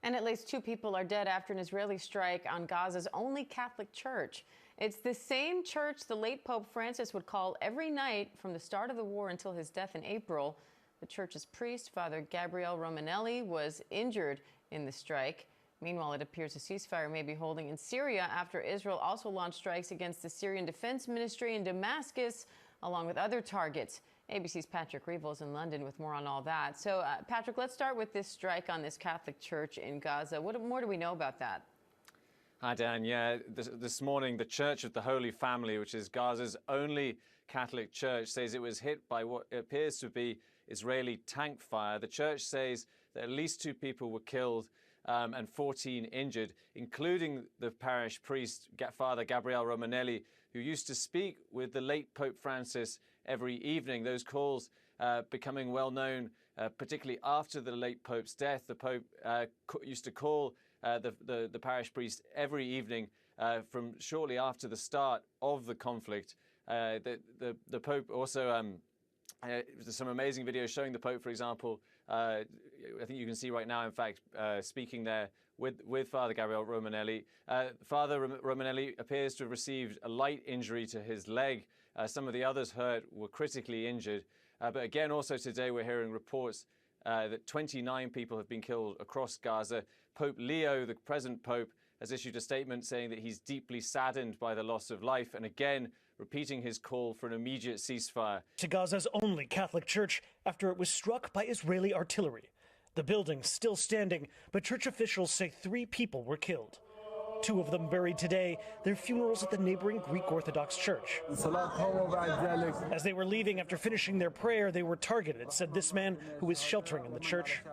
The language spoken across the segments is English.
And at least 2 people are dead after an Israeli strike on Gaza's only Catholic church. It's the same church the late Pope Francis would call every night from the start of the war until his death in April. The church's priest, Father Gabriel Romanelli, was injured in the strike. Meanwhile, it appears a ceasefire may be holding in Syria after Israel also launched strikes against the Syrian Defense Ministry in Damascus, along with other targets. ABC's Patrick Reevell is in London with more on all that. So, Patrick, let's start with this strike on this Catholic church in Gaza. What more do we know about that? Hi, Dan. Yeah, this morning, the Church of the Holy Family, which is Gaza's only Catholic church, says it was hit by what appears to be Israeli tank fire. The church says that at least 2 people were killed and 14 injured, including the parish priest, Father Gabriel Romanelli, who used to speak with the late Pope Francis every evening. Those calls becoming well known, particularly after the late Pope's death. The Pope used to call the parish priest every evening from shortly after the start of the conflict. The Pope also there's some amazing videos showing the Pope, for example, I think you can see right now, in fact, speaking there with Father Gabriel Romanelli. Father Romanelli appears to have received a light injury to his leg. Some of the others hurt were critically injured. But again, also today, we're hearing reports that 29 people have been killed across Gaza. Pope Leo, the present Pope, has issued a statement saying that he's deeply saddened by the loss of life, and again repeating his call for an immediate ceasefire. To Gaza's only Catholic church after it was struck by Israeli artillery. The building still standing, but church officials say 3 people were killed. 2 of them buried today, their funerals at the neighboring Greek Orthodox church. As they were leaving after finishing their prayer, they were targeted, said this man who was sheltering in the church.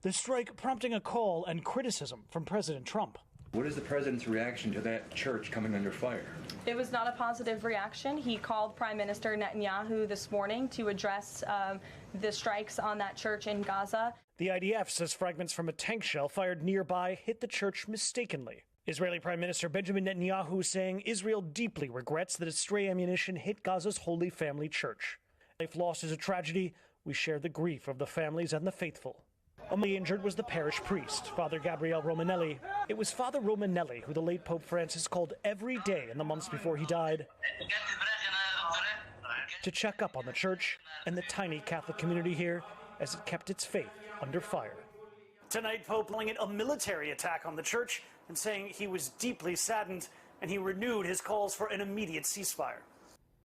The strike prompting a call and criticism from President Trump. What is the president's reaction to that church coming under fire? It was not a positive reaction. He called Prime Minister Netanyahu this morning to address the strikes on that church in Gaza. The IDF says fragments from a tank shell fired nearby hit the church mistakenly. Israeli Prime Minister Benjamin Netanyahu saying Israel deeply regrets that its stray ammunition hit Gaza's Holy Family Church. Life lost is a tragedy. We share the grief of the families and the faithful. Among the injured was the parish priest, Father Gabriel Romanelli. It was Father Romanelli who the late Pope Francis called every day in the months before he died to check up on the church and the tiny Catholic community here as it kept its faith under fire. Tonight, Pope calling it a military attack on the church and saying he was deeply saddened, and he renewed his calls for an immediate ceasefire.